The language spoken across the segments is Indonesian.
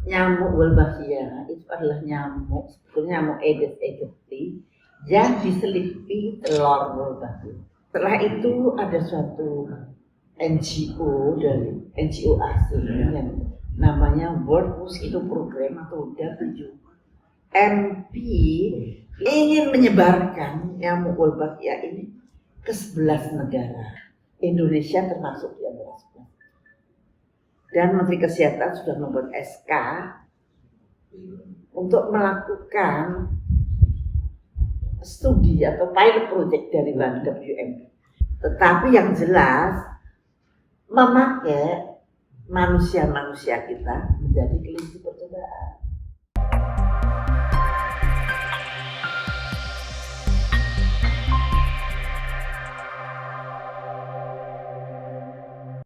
Nyamuk Wolbachia itu adalah nyamuk, sebetulnya nyamuk Aedes aegypti yang diselipi telur Wolbachia. Setelah itu ada suatu NGO dari NGO asing yang namanya World Mosquito Program atau WMP ingin menyebarkan nyamuk Wolbachia ini ke 11 negara. Indonesia termasuk di antara 11. Dan Menteri Kesehatan sudah membuat SK untuk melakukan studi atau pilot project dari WMP. Tetapi yang jelas memakai manusia-manusia kita menjadi kelinci percobaan.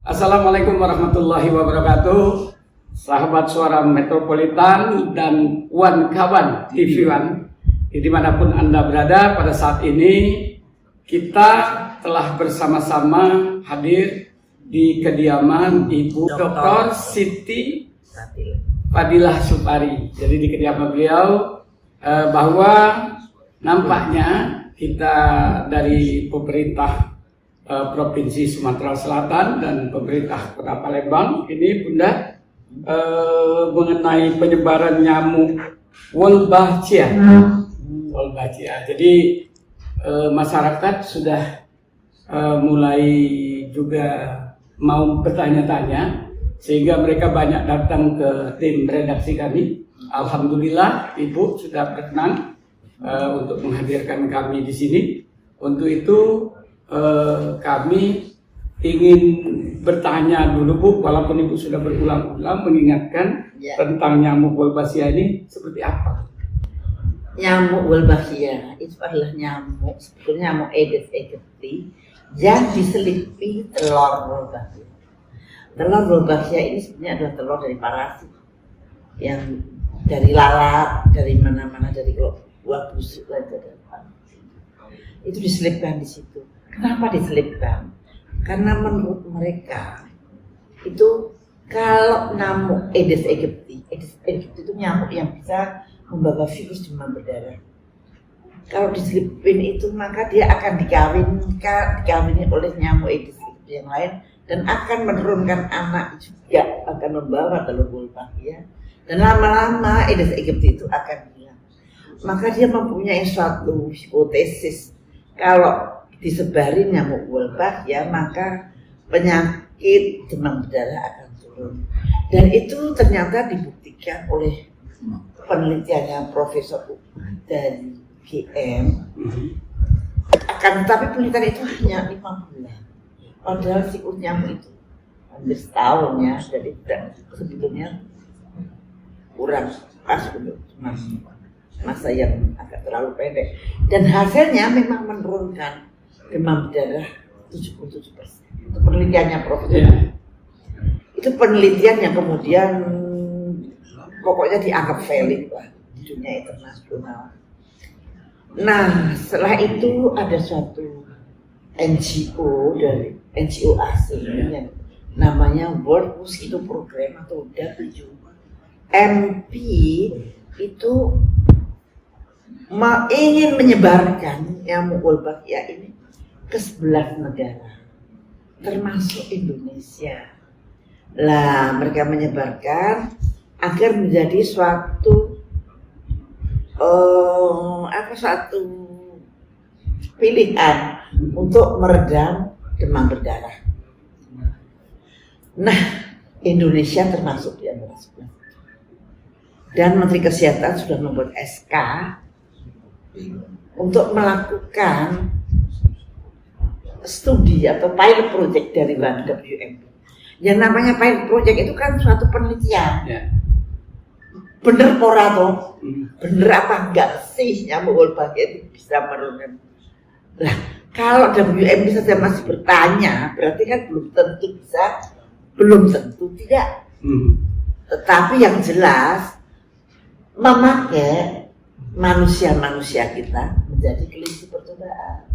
Assalamualaikum warahmatullahi wabarakatuh. Sahabat Suara Metropolitan dan kawan TV One, dimanapun Anda berada pada saat ini, kita telah bersama-sama hadir di kediaman Ibu Dr. Siti Fadilah Supari. Jadi di kediaman beliau, bahwa nampaknya kita dari pemerintah Provinsi Sumatera Selatan dan pemerintah Kota Palembang ini Bunda mengenai penyebaran nyamuk Wolbachia. Jadi masyarakat sudah mulai juga mau bertanya-tanya, sehingga mereka banyak datang ke tim redaksi kami. Alhamdulillah Ibu sudah berkenan untuk menghadirkan kami di sini. Untuk itu kami ingin bertanya dulu Bu, walaupun Ibu sudah berulang-ulang mengingatkan tentang nyamuk Wolbachia ini seperti apa? Nyamuk Wolbachia itu adalah nyamuk, sebetulnya nyamuk Aedes aegypti yang diselipi telur Wolbachia. Telur Wolbachia ini sebenarnya adalah telur dari parasit yang dari lalat, dari mana-mana, dari buah busuk itu diselipkan di situ. Kenapa diselipkan? Karena menurut mereka itu kalau nyamuk Aedes aegypti itu nyamuk yang bisa membawa virus demam berdarah. Kalau diselipin itu maka dia akan dikawini oleh nyamuk Aedes aegypti yang lain dan akan menurunkan anak juga akan membawa telur Wolbachia dan lama-lama Aedes aegypti itu akan hilang. Maka dia mempunyai suatu hipotesis kalau disebarin nyamuk Wolbachia maka penyakit demam berdarah akan turun, dan itu ternyata dibuktikan oleh penelitiannya Profesor dari GM. Akan tetapi penelitian itu hanya 5 bulan, padahal siklus nyamuk itu hampir setahun ya, jadi sebetulnya kurang pas untuk masa yang agak terlalu pendek, dan hasilnya memang menurunkan demam berdarah 77%. Itu penelitiannya Profesor. Itu penelitian yang kemudian pokoknya dianggap valid lah di dunia internasional. Nah, setelah itu ada suatu NGO dari NGO asing yang namanya World Mosquito Program atau WMP itu ingin menyebarkan nyamuk Wolbachia ini ke 11 negara, termasuk Indonesia. Lah, mereka menyebarkan agar menjadi suatu pilihan untuk meredam demam berdarah. Nah, Indonesia termasuk di antara 11. Dan Menteri Kesehatan sudah membuat SK untuk melakukan studi atau pilot project dari WMP. Yang namanya pilot project itu kan suatu penelitian. Bener pora toh? Bener apa enggak sih nyamuk Wolbachia itu bisa menurunkan? Lah, kalau WMP saja masih bertanya, berarti kan belum tentu bisa, belum tentu tidak. Tetapi yang jelas memakai manusia-manusia kita menjadi kelinci percobaan.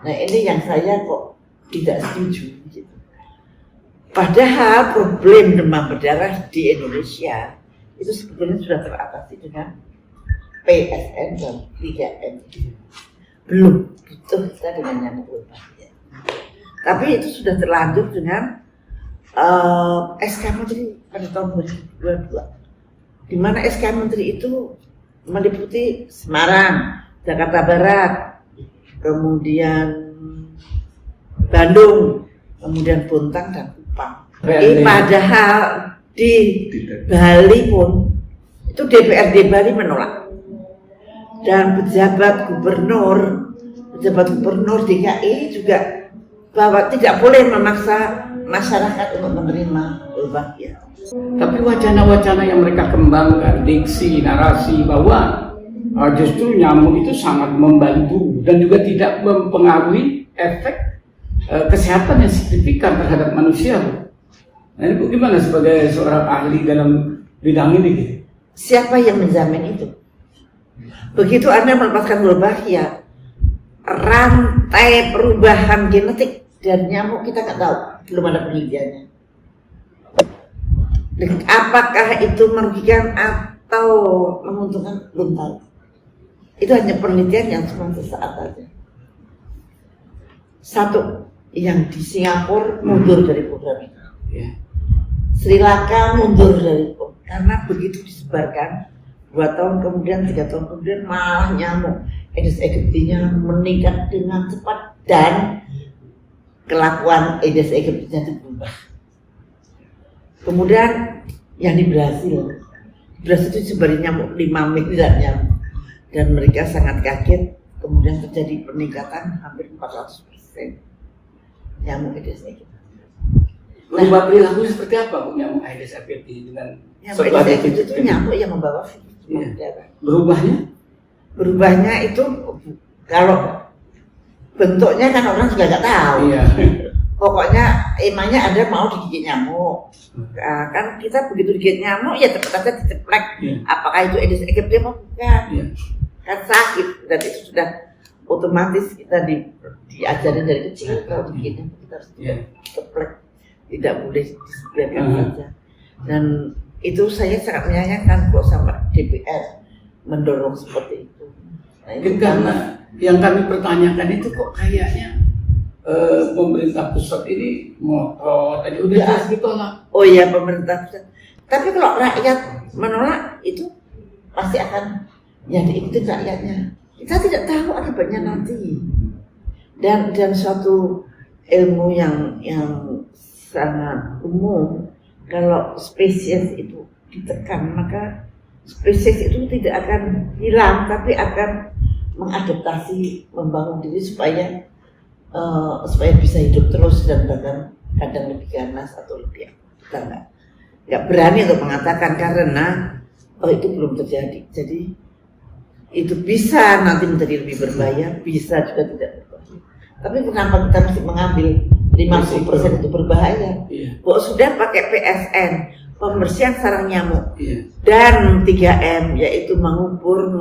Nah, ini yang saya kok tidak setuju gitu. Padahal problem demam berdarah di Indonesia itu sebetulnya sudah teratasi dengan PSN dan 3M. Belum butuh kita dengan nyamuk Wolbachia. Tapi itu sudah terlanjur dengan SK Menteri pada tahun 2022, di mana SK Menteri itu meliputi Semarang, Jakarta Barat, kemudian Bandung, kemudian Bontang dan Kupang. Padahal di Bali pun itu DPRD Bali menolak, dan pejabat gubernur DKI juga bahwa tidak boleh memaksa masyarakat untuk menerima Wolbachia. Tapi wacana-wacana yang mereka kembangkan, diksi, narasi bahwa justru nyamuk itu sangat membantu dan juga tidak mempengaruhi efek kesehatan yang signifikan terhadap manusia. Nah, ini Bu, gimana sebagai seorang ahli dalam bidang ini? Siapa yang menjamin itu? Begitu Anda melepaskan Wolbachia, rantai perubahan genetik dan nyamuk kita nggak tahu, belum ada penelitiannya. Apakah itu merugikan atau menguntungkan, belum tahu. Itu hanya penelitian yang cuma sesaat saja. Satu, yang di Singapura mundur dari program itu. Sri Lanka mundur dari program, karena begitu disebarkan 2 tahun kemudian, 3 tahun kemudian malah nyamuk Aedes aegypti-nya meningkat dengan cepat dan kelakuan Aedes aegypti-nya itu berubah. Kemudian yang di Brasil itu sebenarnya nyamuk 5 miliar nyamuk, dan mereka sangat kaget. Kemudian terjadi peningkatan hampir 400% nyamuk Aedes aegypti. Berubah perilaku seperti apa Bu nyamuk Aedes aegypti dengan nyamuk Aedes aegypti itu nyamuk yang membawa virus. Berubahnya itu kalau bentuknya kan orang juga nggak tahu. Pokoknya emangnya ada mau digigit nyamuk. Nah, kan kita begitu digigit nyamuk ya tetap saja diceplek. Apakah itu Aedes aegypti apa bukan? Kan sakit, dan itu sudah otomatis kita diajarin dari kecil kalau digigit nyamuk kita harus diceplek, tidak boleh dibiarkan saja. Dan itu saya sangat menyayangkan kok sama DPR mendorong seperti itu. Nah, karena yang kami pertanyakan itu kok kayaknya pemerintah pusat ini ngotot tadi udah jelas ditolak. Oh iya, pemerintah pusat. Tapi kalau rakyat menolak itu pasti akan yang diikuti rakyatnya. Kita tidak tahu akibatnya nanti. Dan suatu ilmu yang sangat umum, kalau spesies itu ditekan maka spesies itu tidak akan hilang, tapi akan mengadaptasi, membangun diri supaya bisa hidup terus dan bahkan kadang lebih ganas atau lebih kita nggak berani untuk mengatakan karena itu belum terjadi. Jadi itu bisa nanti menjadi lebih berbahaya, bisa juga tidak berbahaya. Tapi kenapa kita mesti mengambil 50% itu berbahaya? Kok sudah pakai PSN, pembersihan sarang nyamuk, dan 3M, yaitu mengubur,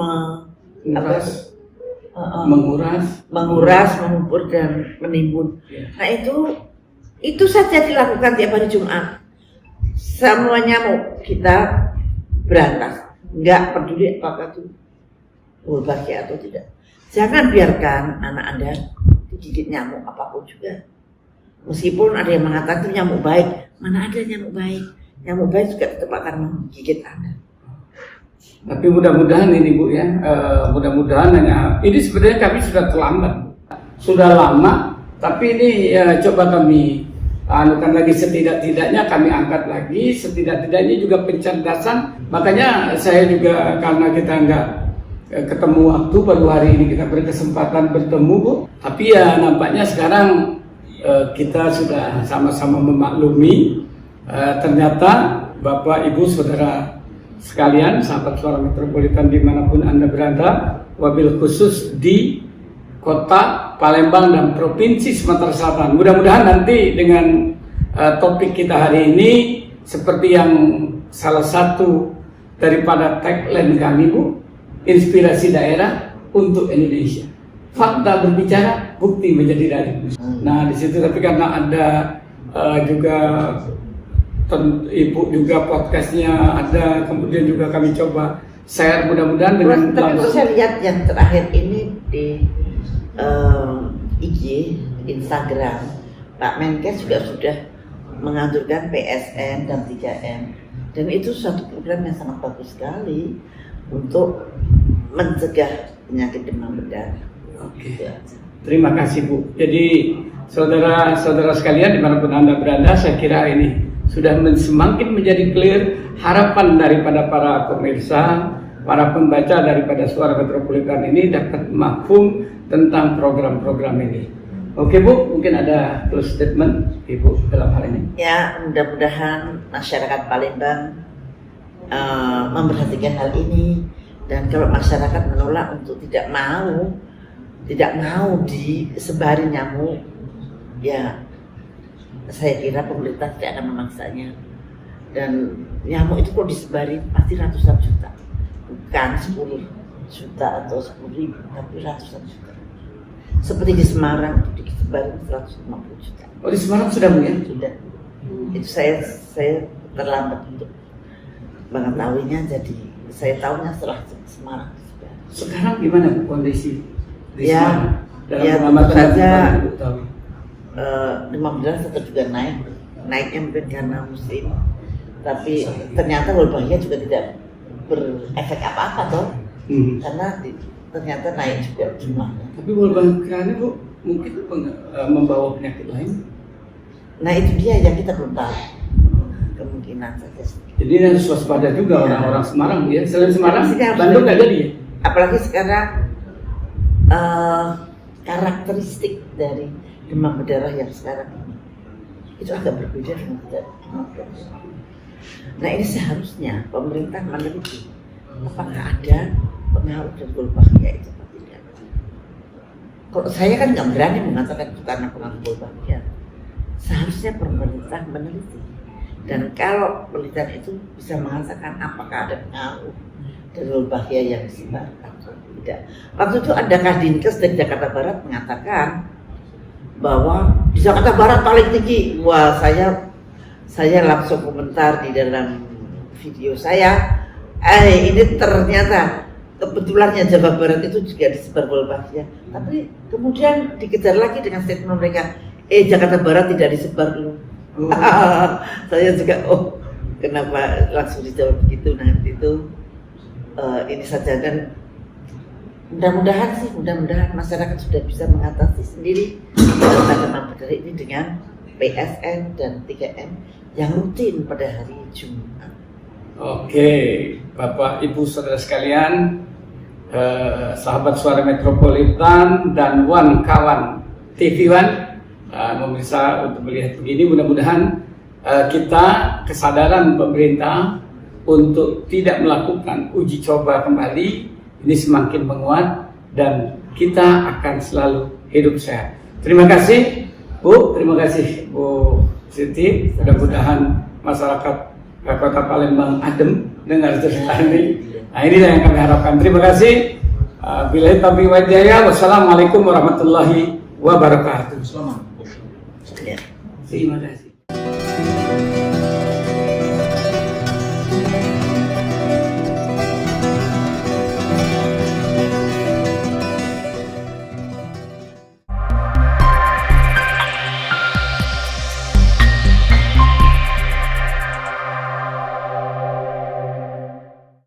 menguras, mengubur dan menimbun. Nah itu saja dilakukan tiap hari Jumat. Semua nyamuk kita berantas, nggak peduli apakah itu Wolbachia atau tidak. Jangan biarkan anak Anda digigit nyamuk apapun juga. Meskipun ada yang mengatakan itu nyamuk baik, mana ada nyamuk baik? Nyamuk baik juga tetap akan menggigit Anda. Tapi mudah-mudahan ini Bu ya, mudah-mudahan ini sebenarnya kami sudah terlambat, sudah lama. Tapi ini coba kami anukan lagi, setidak-tidaknya kami angkat lagi, setidak-tidaknya juga pencerdasan. Makanya saya juga karena kita nggak ketemu waktu, baru hari ini kita berkesempatan bertemu Bu. Tapi ya nampaknya sekarang kita sudah sama-sama memaklumi ternyata Bapak Ibu Saudara sekalian, sahabat Suara Metropolitan dimanapun Anda berada, wabil khusus di Kota Palembang dan Provinsi Sumatera Selatan. Mudah-mudahan nanti dengan topik kita hari ini seperti yang salah satu daripada tagline kami Bu, inspirasi daerah untuk Indonesia. Fakta berbicara, bukti menjadi dalil. Nah di situ, tapi karena ada juga Ibu juga podcastnya ada, kemudian juga kami coba share, mudah-mudahan dengan Tapi kalau saya lihat yang terakhir ini di IG, Instagram, Pak Menkes juga sudah mengaturkan PSN dan 3M, dan itu suatu program yang sangat bagus sekali untuk mencegah penyakit demam berdarah. Oke. Terima kasih Bu. Jadi saudara-saudara sekalian dimanapun Anda berada, saya kira ini sudah semakin menjadi clear harapan daripada para pemirsa, para pembaca daripada Suara Metropolitan ini dapat mafhum tentang program-program ini. Oke Bu, mungkin ada close statement Ibu dalam hal ini. Ya, mudah-mudahan masyarakat Palembang memperhatikan hal ini, dan kalau masyarakat menolak untuk tidak mau disebari nyamuk, ya saya kira pemerintah tidak akan memaksanya. Dan nyamuk itu kalau disebari pasti ratusan juta, bukan 10 juta atau 10.000, tapi ratusan juta. Seperti di Semarang itu disebar 150 juta. Oh, di Semarang sudah Bu ya? Sudah. Itu saya terlambat untuk mengetahuinya, jadi saya tahunya setelah Semarang. Sekarang gimana Bu kondisi di Ya, Semarang? Dalam ya, pengamatan saja yang Ibu tahu. demam berdarah tetap juga naiknya mungkin karena musim, tapi ternyata wabahnya juga tidak berefek apa-apa toh, karena ternyata naik juga jumlahnya. Tapi wabah Bu mungkin membawa penyakit lain. Nah itu dia yang kita belum tahu, kemungkinan saja. Jadi harus waspada juga orang-orang Semarang ya. Selain Semarang, Tapi Bandung nggak jadi ya? Apalagi sekarang karakteristik dari demam berdarah yang sekarang ini itu agak berbeda dengan demam berdarah. Nah ini seharusnya pemerintah meneliti apakah ada pengaruh dari Wolbachia itu atau tidak. Kalau saya kan nggak berani mengatakan itu karena pengaruh Wolbachia. Seharusnya pemerintah meneliti, dan kalau penelitian itu bisa mengatakan apakah ada pengaruh dari Wolbachia yang disebar atau tidak. Waktu itu ada Kadinkes dari Jakarta Barat mengatakan bahwa di Jakarta Barat paling tinggi. Wah, saya langsung komentar di dalam video saya, ini ternyata kebetulannya Jawa Barat itu juga disebar Wolbachia. Tapi kemudian dikejar lagi dengan statement mereka, Jakarta Barat tidak disebar loh. Saya juga kenapa langsung dijawab begitu. Nah itu ini saja, dan mudah-mudahan masyarakat sudah bisa mengatasi sendiri demam berdarah ini dengan PSN dan 3M yang rutin pada hari Jumat. Oke, Bapak Ibu Saudara sekalian, sahabat Suara Metropolitan dan kawan TV One, pemirsa untuk melihat begini, mudah-mudahan kita kesadaran pemerintah untuk tidak melakukan uji coba kembali ini semakin menguat, dan kita akan selalu hidup sehat. Terima kasih Bu, terima kasih Bu Siti. Mudah-mudahan masyarakat Kota Palembang adem dengar cerita ini. Nah ini yang kami harapkan. Terima kasih. Billahi taufiq wal hidayah. Wassalamualaikum warahmatullahi wabarakatuh. Selamat. Terima kasih.